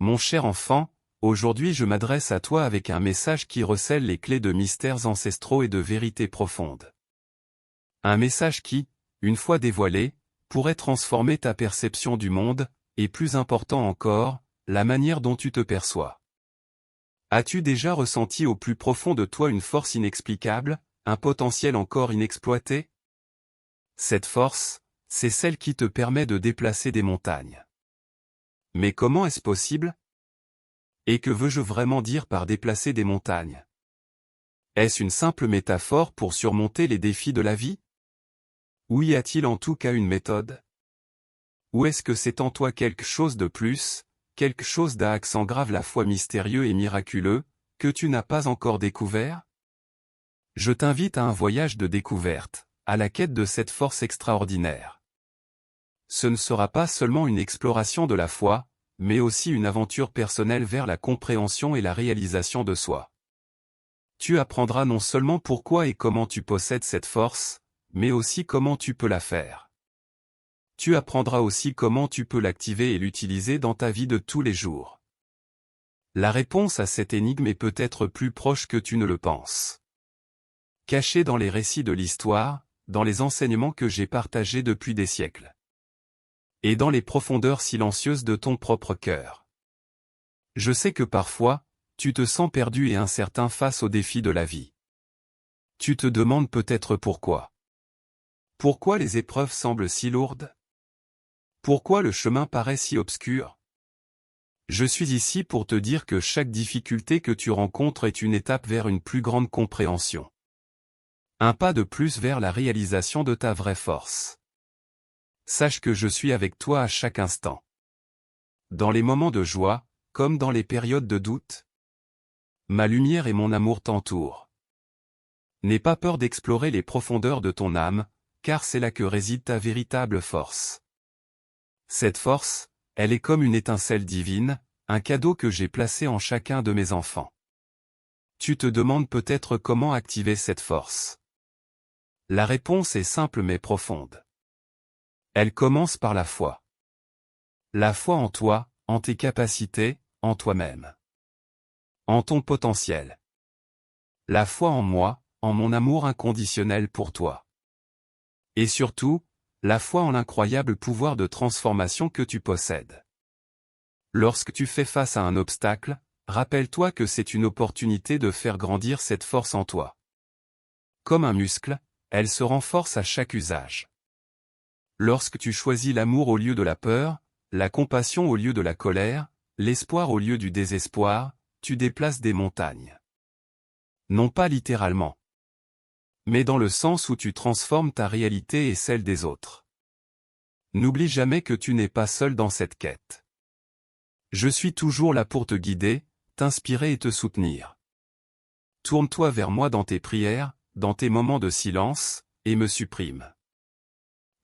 Mon cher enfant, aujourd'hui je m'adresse à toi avec un message qui recèle les clés de mystères ancestraux et de vérités profondes. Un message qui, une fois dévoilé, pourrait transformer ta perception du monde, et plus important encore, la manière dont tu te perçois. As-tu déjà ressenti au plus profond de toi une force inexplicable, un potentiel encore inexploité? Cette force, c'est celle qui te permet de déplacer des montagnes. Mais comment est-ce possible? Et que veux-je vraiment dire par déplacer des montagnes? Est-ce une simple métaphore pour surmonter les défis de la vie? Ou y a-t-il en tout cas une méthode? Ou est-ce que c'est en toi quelque chose de plus, quelque chose d'accent grave la foi mystérieux et miraculeux, que tu n'as pas encore découvert? Je t'invite à un voyage de découverte, à la quête de cette force extraordinaire. Ce ne sera pas seulement une exploration de la foi, mais aussi une aventure personnelle vers la compréhension et la réalisation de soi. Tu apprendras non seulement pourquoi et comment tu possèdes cette force, mais aussi comment tu peux la faire. Tu apprendras aussi comment tu peux l'activer et l'utiliser dans ta vie de tous les jours. La réponse à cette énigme est peut-être plus proche que tu ne le penses. Cachée dans les récits de l'histoire, dans les enseignements que j'ai partagés depuis des siècles. Et dans les profondeurs silencieuses de ton propre cœur. Je sais que parfois, tu te sens perdu et incertain face aux défis de la vie. Tu te demandes peut-être pourquoi. Pourquoi les épreuves semblent si lourdes? Pourquoi le chemin paraît si obscur? Je suis ici pour te dire que chaque difficulté que tu rencontres est une étape vers une plus grande compréhension. Un pas de plus vers la réalisation de ta vraie force. Sache que je suis avec toi à chaque instant. Dans les moments de joie, comme dans les périodes de doute. Ma lumière et mon amour t'entourent. N'aie pas peur d'explorer les profondeurs de ton âme, car c'est là que réside ta véritable force. Cette force, elle est comme une étincelle divine, un cadeau que j'ai placé en chacun de mes enfants. Tu te demandes peut-être comment activer cette force. La réponse est simple mais profonde. Elle commence par la foi. La foi en toi, en tes capacités, en toi-même. En ton potentiel. La foi en moi, en mon amour inconditionnel pour toi. Et surtout, la foi en l'incroyable pouvoir de transformation que tu possèdes. Lorsque tu fais face à un obstacle, rappelle-toi que c'est une opportunité de faire grandir cette force en toi. Comme un muscle, elle se renforce à chaque usage. Lorsque tu choisis l'amour au lieu de la peur, la compassion au lieu de la colère, l'espoir au lieu du désespoir, tu déplaces des montagnes. Non pas littéralement. Mais dans le sens où tu transformes ta réalité et celle des autres. N'oublie jamais que tu n'es pas seul dans cette quête. Je suis toujours là pour te guider, t'inspirer et te soutenir. Tourne-toi vers moi dans tes prières, dans tes moments de silence, et me supprime.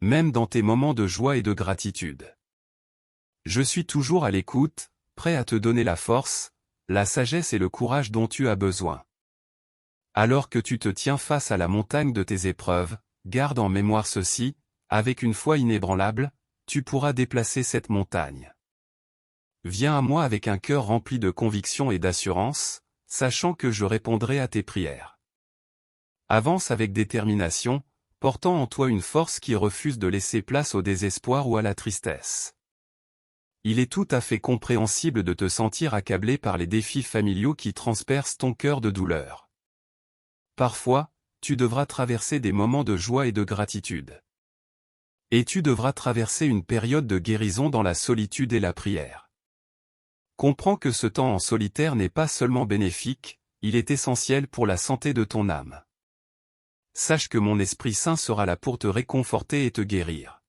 Même dans tes moments de joie et de gratitude. Je suis toujours à l'écoute, prêt à te donner la force, la sagesse et le courage dont tu as besoin. Alors que tu te tiens face à la montagne de tes épreuves, garde en mémoire ceci, avec une foi inébranlable, tu pourras déplacer cette montagne. Viens à moi avec un cœur rempli de conviction et d'assurance, sachant que je répondrai à tes prières. Avance avec détermination, portant en toi une force qui refuse de laisser place au désespoir ou à la tristesse. Il est tout à fait compréhensible de te sentir accablé par les défis familiaux qui transpercent ton cœur de douleur. Parfois, tu devras traverser des moments de joie et de gratitude. Et tu devras traverser une période de guérison dans la solitude et la prière. Comprends que ce temps en solitaire n'est pas seulement bénéfique, il est essentiel pour la santé de ton âme. Sache que mon Esprit Saint sera là pour te réconforter et te guérir.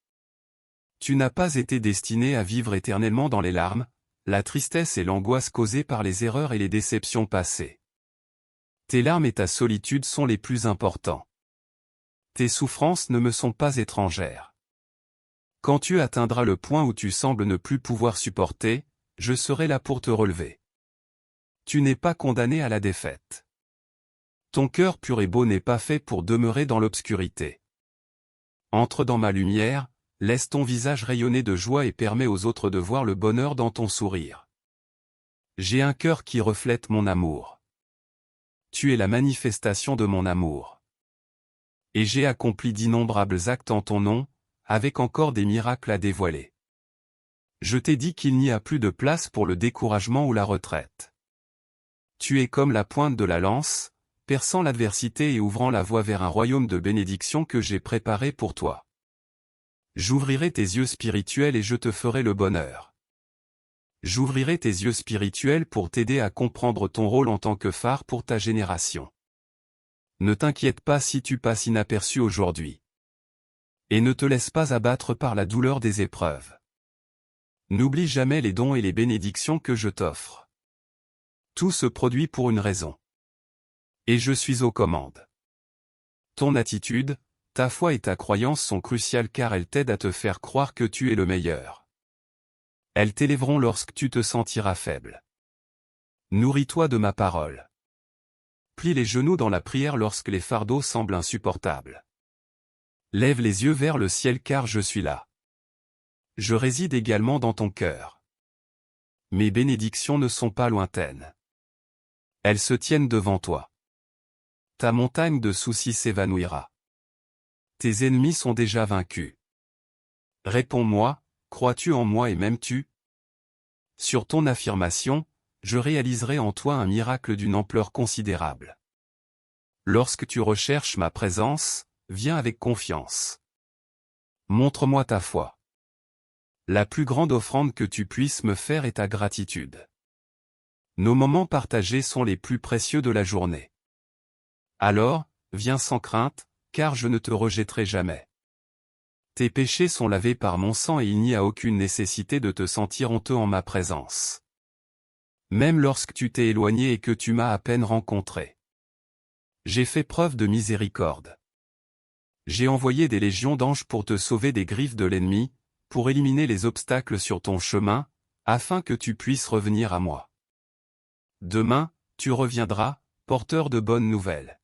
Tu n'as pas été destiné à vivre éternellement dans les larmes, la tristesse et l'angoisse causées par les erreurs et les déceptions passées. Tes larmes et ta solitude sont les plus importants. Tes souffrances ne me sont pas étrangères. Quand tu atteindras le point où tu sembles ne plus pouvoir supporter, je serai là pour te relever. Tu n'es pas condamné à la défaite. Ton cœur pur et beau n'est pas fait pour demeurer dans l'obscurité. Entre dans ma lumière, laisse ton visage rayonner de joie et permets aux autres de voir le bonheur dans ton sourire. J'ai un cœur qui reflète mon amour. Tu es la manifestation de mon amour. Et j'ai accompli d'innombrables actes en ton nom, avec encore des miracles à dévoiler. Je t'ai dit qu'il n'y a plus de place pour le découragement ou la retraite. Tu es comme la pointe de la lance, perçant l'adversité et ouvrant la voie vers un royaume de bénédiction que j'ai préparé pour toi. J'ouvrirai tes yeux spirituels et je te ferai le bonheur. J'ouvrirai tes yeux spirituels pour t'aider à comprendre ton rôle en tant que phare pour ta génération. Ne t'inquiète pas si tu passes inaperçu aujourd'hui. Et ne te laisse pas abattre par la douleur des épreuves. N'oublie jamais les dons et les bénédictions que je t'offre. Tout se produit pour une raison. Et je suis aux commandes. Ton attitude, ta foi et ta croyance sont cruciales car elles t'aident à te faire croire que tu es le meilleur. Elles t'élèveront lorsque tu te sentiras faible. Nourris-toi de ma parole. Plie les genoux dans la prière lorsque les fardeaux semblent insupportables. Lève les yeux vers le ciel car je suis là. Je réside également dans ton cœur. Mes bénédictions ne sont pas lointaines. Elles se tiennent devant toi. Ta montagne de soucis s'évanouira. Tes ennemis sont déjà vaincus. Réponds-moi, crois-tu en moi et m'aimes-tu? Sur ton affirmation, je réaliserai en toi un miracle d'une ampleur considérable. Lorsque tu recherches ma présence, viens avec confiance. Montre-moi ta foi. La plus grande offrande que tu puisses me faire est ta gratitude. Nos moments partagés sont les plus précieux de la journée. Alors, viens sans crainte, car je ne te rejetterai jamais. Tes péchés sont lavés par mon sang et il n'y a aucune nécessité de te sentir honteux en ma présence. Même lorsque tu t'es éloigné et que tu m'as à peine rencontré. J'ai fait preuve de miséricorde. J'ai envoyé des légions d'anges pour te sauver des griffes de l'ennemi, pour éliminer les obstacles sur ton chemin, afin que tu puisses revenir à moi. Demain, tu reviendras, porteur de bonnes nouvelles.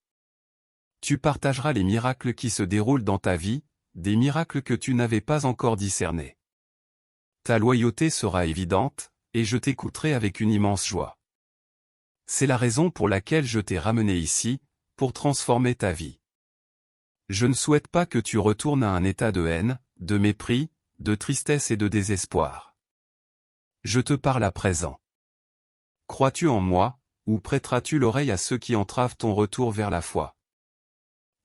Tu partageras les miracles qui se déroulent dans ta vie, des miracles que tu n'avais pas encore discernés. Ta loyauté sera évidente, et je t'écouterai avec une immense joie. C'est la raison pour laquelle je t'ai ramené ici, pour transformer ta vie. Je ne souhaite pas que tu retournes à un état de haine, de mépris, de tristesse et de désespoir. Je te parle à présent. Crois-tu en moi, ou prêteras-tu l'oreille à ceux qui entravent ton retour vers la foi?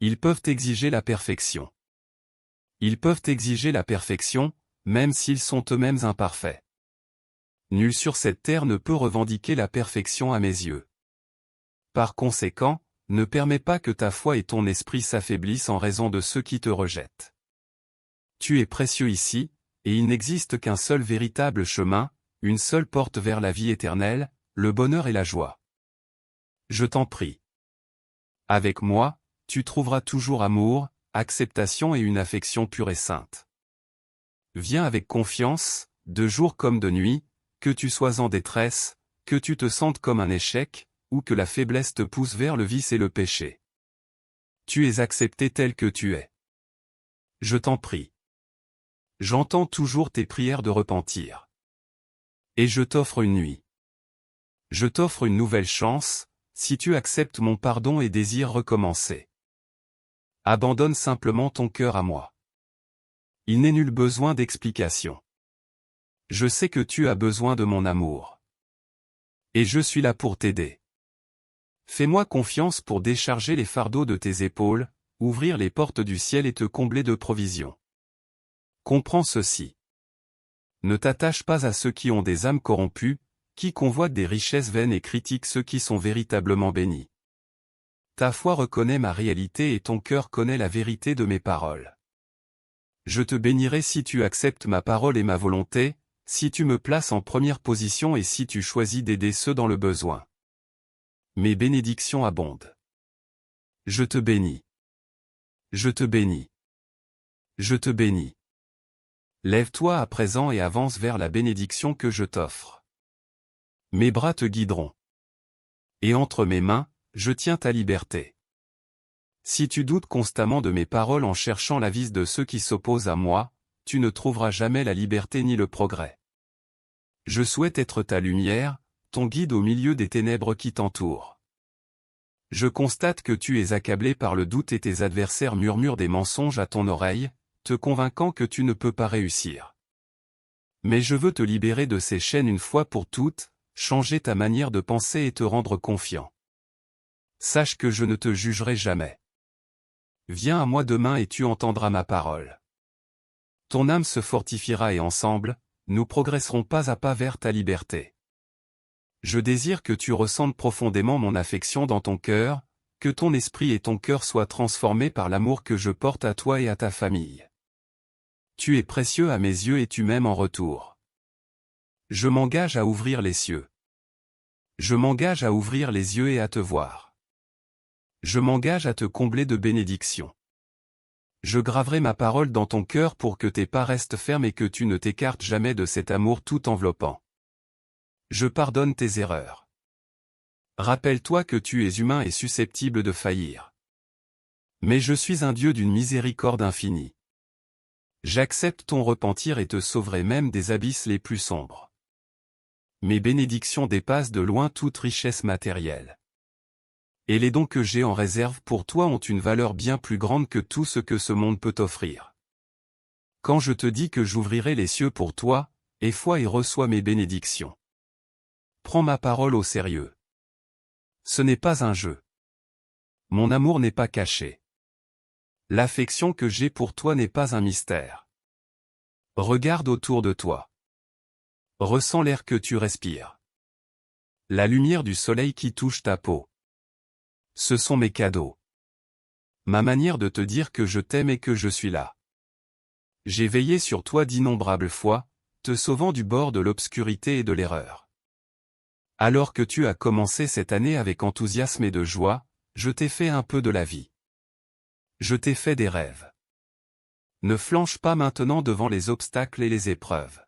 Ils peuvent exiger la perfection. Ils peuvent exiger la perfection, même s'ils sont eux-mêmes imparfaits. Nul sur cette terre ne peut revendiquer la perfection à mes yeux. Par conséquent, ne permets pas que ta foi et ton esprit s'affaiblissent en raison de ceux qui te rejettent. Tu es précieux ici, et il n'existe qu'un seul véritable chemin, une seule porte vers la vie éternelle, le bonheur et la joie. Je t'en prie. Avec moi, tu trouveras toujours amour, acceptation et une affection pure et sainte. Viens avec confiance, de jour comme de nuit, que tu sois en détresse, que tu te sentes comme un échec, ou que la faiblesse te pousse vers le vice et le péché. Tu es accepté tel que tu es. Je t'en prie. J'entends toujours tes prières de repentir. Et je t'offre une nuit. Je t'offre une nouvelle chance, si tu acceptes mon pardon et désires recommencer. Abandonne simplement ton cœur à moi. Il n'est nul besoin d'explication. Je sais que tu as besoin de mon amour. Et je suis là pour t'aider. Fais-moi confiance pour décharger les fardeaux de tes épaules, ouvrir les portes du ciel et te combler de provisions. Comprends ceci. Ne t'attache pas à ceux qui ont des âmes corrompues, qui convoitent des richesses vaines et critiquent ceux qui sont véritablement bénis. Ta foi reconnaît ma réalité et ton cœur connaît la vérité de mes paroles. Je te bénirai si tu acceptes ma parole et ma volonté, si tu me places en première position et si tu choisis d'aider ceux dans le besoin. Mes bénédictions abondent. Je te bénis. Je te bénis. Je te bénis. Lève-toi à présent et avance vers la bénédiction que je t'offre. Mes bras te guideront. Et entre mes mains, je tiens ta liberté. Si tu doutes constamment de mes paroles en cherchant l'avis de ceux qui s'opposent à moi, tu ne trouveras jamais la liberté ni le progrès. Je souhaite être ta lumière, ton guide au milieu des ténèbres qui t'entourent. Je constate que tu es accablé par le doute et tes adversaires murmurent des mensonges à ton oreille, te convainquant que tu ne peux pas réussir. Mais je veux te libérer de ces chaînes une fois pour toutes, changer ta manière de penser et te rendre confiant. Sache que je ne te jugerai jamais. Viens à moi demain et tu entendras ma parole. Ton âme se fortifiera et ensemble, nous progresserons pas à pas vers ta liberté. Je désire que tu ressentes profondément mon affection dans ton cœur, que ton esprit et ton cœur soient transformés par l'amour que je porte à toi et à ta famille. Tu es précieux à mes yeux et tu m'aimes en retour. Je m'engage à ouvrir les cieux. Je m'engage à ouvrir les yeux et à te voir. Je m'engage à te combler de bénédictions. Je graverai ma parole dans ton cœur pour que tes pas restent fermes et que tu ne t'écartes jamais de cet amour tout enveloppant. Je pardonne tes erreurs. Rappelle-toi que tu es humain et susceptible de faillir. Mais je suis un Dieu d'une miséricorde infinie. J'accepte ton repentir et te sauverai même des abysses les plus sombres. Mes bénédictions dépassent de loin toute richesse matérielle. Et les dons que j'ai en réserve pour toi ont une valeur bien plus grande que tout ce que ce monde peut offrir. Quand je te dis que j'ouvrirai les cieux pour toi, aie foi et reçois mes bénédictions. Prends ma parole au sérieux. Ce n'est pas un jeu. Mon amour n'est pas caché. L'affection que j'ai pour toi n'est pas un mystère. Regarde autour de toi. Ressens l'air que tu respires. La lumière du soleil qui touche ta peau. Ce sont mes cadeaux. Ma manière de te dire que je t'aime et que je suis là. J'ai veillé sur toi d'innombrables fois, te sauvant du bord de l'obscurité et de l'erreur. Alors que tu as commencé cette année avec enthousiasme et de joie, je t'ai fait un peu de la vie. Je t'ai fait des rêves. Ne flanche pas maintenant devant les obstacles et les épreuves.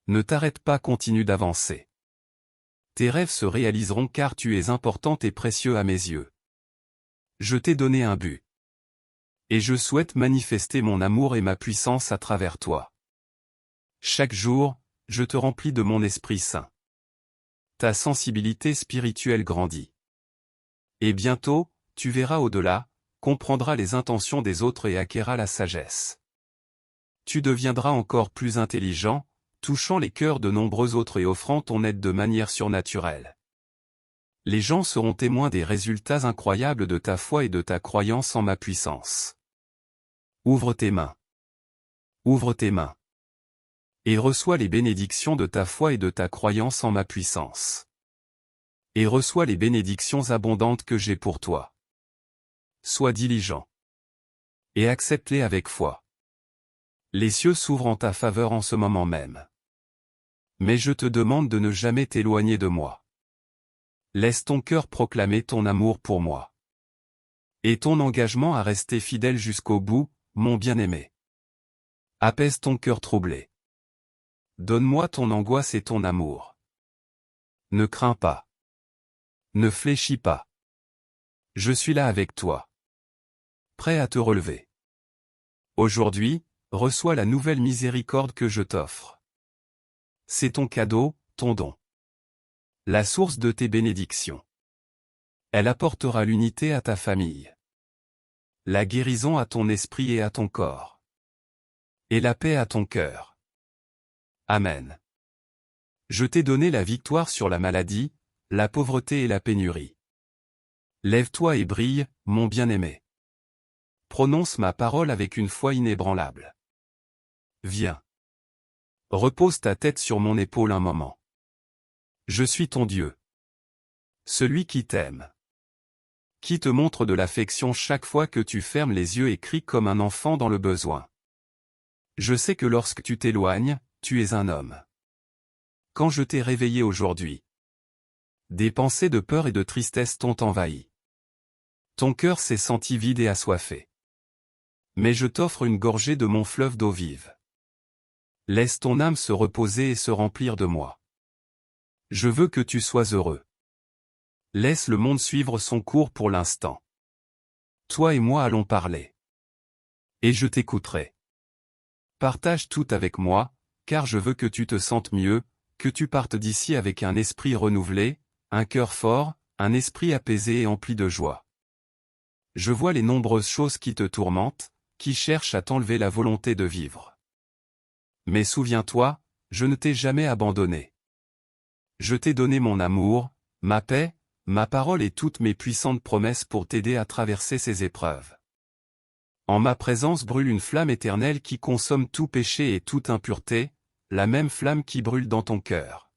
Ne t'arrête pas, continue d'avancer. Tes rêves se réaliseront car tu es important et précieux à mes yeux. Je t'ai donné un but. Et je souhaite manifester mon amour et ma puissance à travers toi. Chaque jour, je te remplis de mon Esprit Saint. Ta sensibilité spirituelle grandit. Et bientôt, tu verras au-delà, comprendras les intentions des autres et acquerras la sagesse. Tu deviendras encore plus intelligent, touchant les cœurs de nombreux autres et offrant ton aide de manière surnaturelle. Les gens seront témoins des résultats incroyables de ta foi et de ta croyance en ma puissance. Ouvre tes mains. Ouvre tes mains. Et reçois les bénédictions de ta foi et de ta croyance en ma puissance. Et reçois les bénédictions abondantes que j'ai pour toi. Sois diligent. Et accepte-les avec foi. Les cieux s'ouvrent en ta faveur en ce moment même. Mais je te demande de ne jamais t'éloigner de moi. Laisse ton cœur proclamer ton amour pour moi. Et ton engagement à rester fidèle jusqu'au bout, mon bien-aimé. Apaise ton cœur troublé. Donne-moi ton angoisse et ton amour. Ne crains pas. Ne fléchis pas. Je suis là avec toi. Prêt à te relever. Aujourd'hui, reçois la nouvelle miséricorde que je t'offre. C'est ton cadeau, ton don. La source de tes bénédictions. Elle apportera l'unité à ta famille. La guérison à ton esprit et à ton corps. Et la paix à ton cœur. Amen. Je t'ai donné la victoire sur la maladie, la pauvreté et la pénurie. Lève-toi et brille, mon bien-aimé. Prononce ma parole avec une foi inébranlable. Viens. Repose ta tête sur mon épaule un moment. Je suis ton Dieu. Celui qui t'aime. Qui te montre de l'affection chaque fois que tu fermes les yeux et cries comme un enfant dans le besoin. Je sais que lorsque tu t'éloignes, tu es un homme. Quand je t'ai réveillé aujourd'hui, des pensées de peur et de tristesse t'ont envahi. Ton cœur s'est senti vide et assoiffé. Mais je t'offre une gorgée de mon fleuve d'eau vive. Laisse ton âme se reposer et se remplir de moi. Je veux que tu sois heureux. Laisse le monde suivre son cours pour l'instant. Toi et moi allons parler. Et je t'écouterai. Partage tout avec moi, car je veux que tu te sentes mieux, que tu partes d'ici avec un esprit renouvelé, un cœur fort, un esprit apaisé et empli de joie. Je vois les nombreuses choses qui te tourmentent, qui cherchent à t'enlever la volonté de vivre. Mais souviens-toi, je ne t'ai jamais abandonné. Je t'ai donné mon amour, ma paix, ma parole et toutes mes puissantes promesses pour t'aider à traverser ces épreuves. En ma présence brûle une flamme éternelle qui consomme tout péché et toute impureté, la même flamme qui brûle dans ton cœur.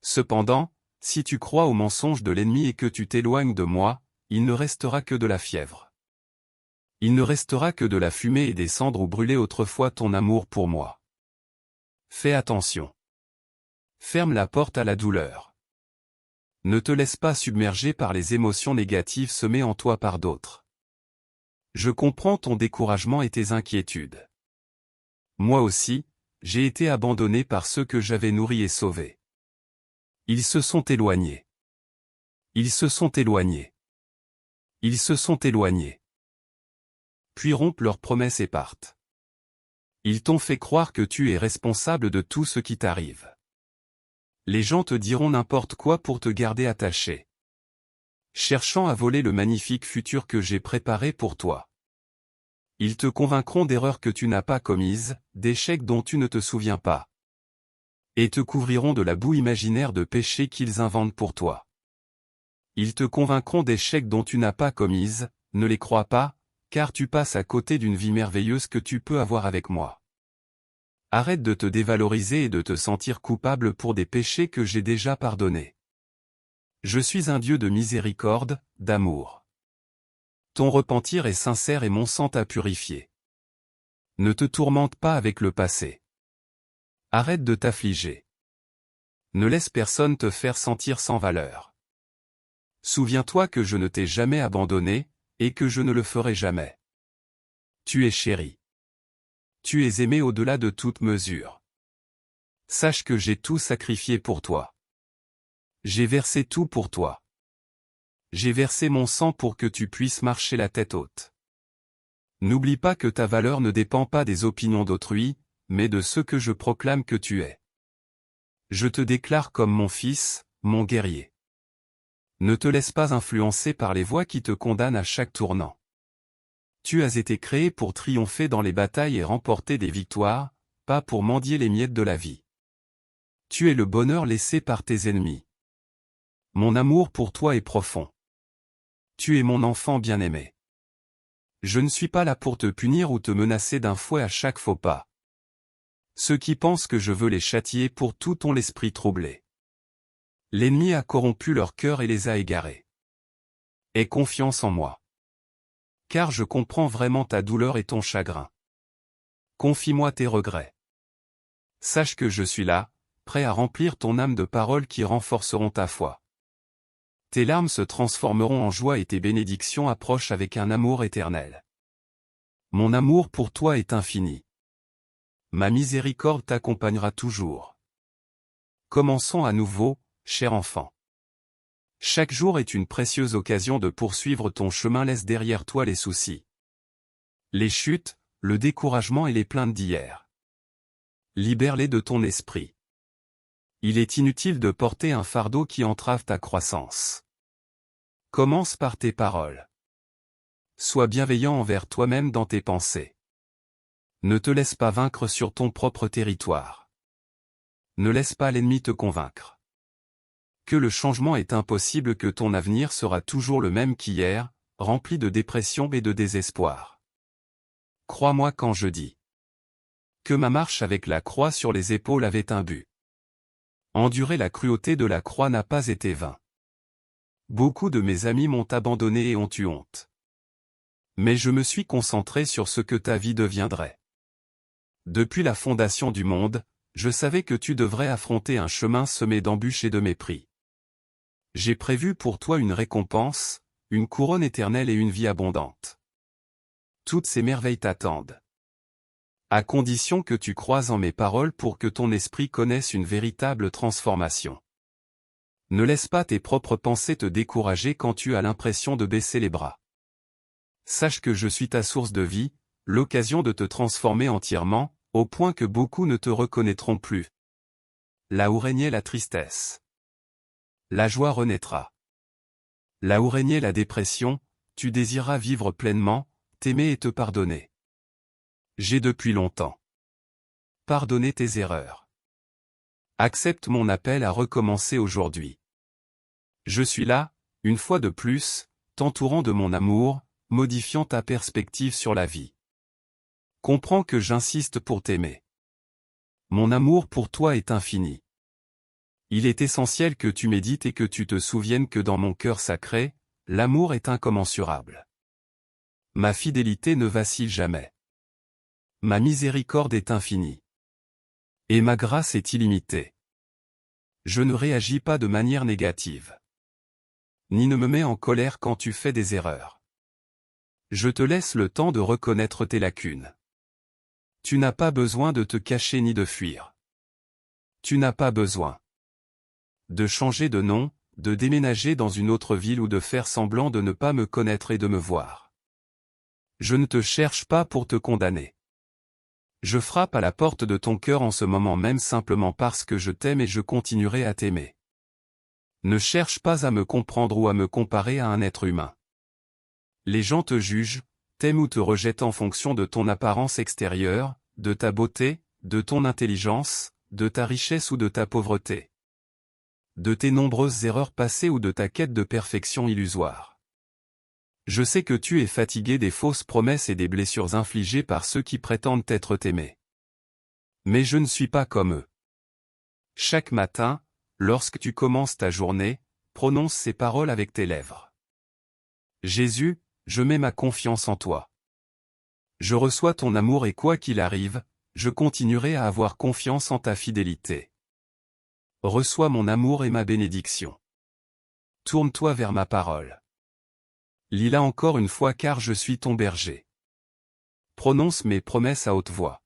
Cependant, si tu crois aux mensonges de l'ennemi et que tu t'éloignes de moi, il ne restera que de la fièvre. Il ne restera que de la fumée et des cendres où brûlait autrefois ton amour pour moi. Fais attention. Ferme la porte à la douleur. Ne te laisse pas submerger par les émotions négatives semées en toi par d'autres. Je comprends ton découragement et tes inquiétudes. Moi aussi, j'ai été abandonné par ceux que j'avais nourris et sauvés. Ils se sont éloignés. Ils se sont éloignés. Ils se sont éloignés. Puis rompent leurs promesses et partent. Ils t'ont fait croire que tu es responsable de tout ce qui t'arrive. Les gens te diront n'importe quoi pour te garder attaché, cherchant à voler le magnifique futur que j'ai préparé pour toi. Ils te convaincront d'erreurs que tu n'as pas commises, d'échecs dont tu ne te souviens pas. Et te couvriront de la boue imaginaire de péchés qu'ils inventent pour toi. Ils te convaincront d'échecs dont tu n'as pas commises, ne les crois pas, car tu passes à côté d'une vie merveilleuse que tu peux avoir avec moi. Arrête de te dévaloriser et de te sentir coupable pour des péchés que j'ai déjà pardonnés. Je suis un Dieu de miséricorde, d'amour. Ton repentir est sincère et mon sang t'a purifié. Ne te tourmente pas avec le passé. Arrête de t'affliger. Ne laisse personne te faire sentir sans valeur. Souviens-toi que je ne t'ai jamais abandonné, et que je ne le ferai jamais. Tu es chéri. Tu es aimé au-delà de toute mesure. Sache que j'ai tout sacrifié pour toi. J'ai versé tout pour toi. J'ai versé mon sang pour que tu puisses marcher la tête haute. N'oublie pas que ta valeur ne dépend pas des opinions d'autrui, mais de ce que je proclame que tu es. Je te déclare comme mon fils, mon guerrier. Ne te laisse pas influencer par les voix qui te condamnent à chaque tournant. Tu as été créé pour triompher dans les batailles et remporter des victoires, pas pour mendier les miettes de la vie. Tu es le bonheur laissé par tes ennemis. Mon amour pour toi est profond. Tu es mon enfant bien-aimé. Je ne suis pas là pour te punir ou te menacer d'un fouet à chaque faux pas. Ceux qui pensent que je veux les châtier pour tout ont l'esprit troublé. L'ennemi a corrompu leur cœur et les a égarés. Aie confiance en moi. Car je comprends vraiment ta douleur et ton chagrin. Confie-moi tes regrets. Sache que je suis là, prêt à remplir ton âme de paroles qui renforceront ta foi. Tes larmes se transformeront en joie et tes bénédictions approchent avec un amour éternel. Mon amour pour toi est infini. Ma miséricorde t'accompagnera toujours. Commençons à nouveau, cher enfant. Chaque jour est une précieuse occasion de poursuivre ton chemin. Laisse derrière toi les soucis, les chutes, le découragement et les plaintes d'hier. Libère-les de ton esprit. Il est inutile de porter un fardeau qui entrave ta croissance. Commence par tes paroles. Sois bienveillant envers toi-même dans tes pensées. Ne te laisse pas vaincre sur ton propre territoire. Ne laisse pas l'ennemi te convaincre. Que le changement est impossible, que ton avenir sera toujours le même qu'hier, rempli de dépression et de désespoir. Crois-moi quand je dis que ma marche avec la croix sur les épaules avait un but. Endurer la cruauté de la croix n'a pas été vain. Beaucoup de mes amis m'ont abandonné et ont eu honte. Mais je me suis concentré sur ce que ta vie deviendrait. Depuis la fondation du monde, je savais que tu devrais affronter un chemin semé d'embûches et de mépris. J'ai prévu pour toi une récompense, une couronne éternelle et une vie abondante. Toutes ces merveilles t'attendent. À condition que tu croies en mes paroles pour que ton esprit connaisse une véritable transformation. Ne laisse pas tes propres pensées te décourager quand tu as l'impression de baisser les bras. Sache que je suis ta source de vie, l'occasion de te transformer entièrement, au point que beaucoup ne te reconnaîtront plus. là où régnait la tristesse. La joie renaîtra. Là où régnait la dépression, tu désireras vivre pleinement, t'aimer et te pardonner. J'ai depuis longtemps pardonné tes erreurs. Accepte mon appel à recommencer aujourd'hui. Je suis là, une fois de plus, t'entourant de mon amour, modifiant ta perspective sur la vie. Comprends que j'insiste pour t'aimer. Mon amour pour toi est infini. Il est essentiel que tu médites et que tu te souviennes que dans mon cœur sacré, l'amour est incommensurable. Ma fidélité ne vacille jamais. Ma miséricorde est infinie. Et ma grâce est illimitée. Je ne réagis pas de manière négative. Ni ne me mets en colère quand tu fais des erreurs. Je te laisse le temps de reconnaître tes lacunes. Tu n'as pas besoin de te cacher ni de fuir. Tu n'as pas besoin de changer de nom, de déménager dans une autre ville ou de faire semblant de ne pas me connaître et de me voir. Je ne te cherche pas pour te condamner. Je frappe à la porte de ton cœur en ce moment même simplement parce que je t'aime et je continuerai à t'aimer. Ne cherche pas à me comprendre ou à me comparer à un être humain. Les gens te jugent, t'aiment ou te rejettent en fonction de ton apparence extérieure, de ta beauté, de ton intelligence, de ta richesse ou de ta pauvreté. De tes nombreuses erreurs passées ou de ta quête de perfection illusoire. Je sais que tu es fatigué des fausses promesses et des blessures infligées par ceux qui prétendent être t'aimer. Mais je ne suis pas comme eux. Chaque matin, lorsque tu commences ta journée, prononce ces paroles avec tes lèvres. Jésus, je mets ma confiance en toi. Je reçois ton amour et quoi qu'il arrive, je continuerai à avoir confiance en ta fidélité. Reçois mon amour et ma bénédiction. Tourne-toi vers ma parole. Lis-la encore une fois car je suis ton berger. Prononce mes promesses à haute voix.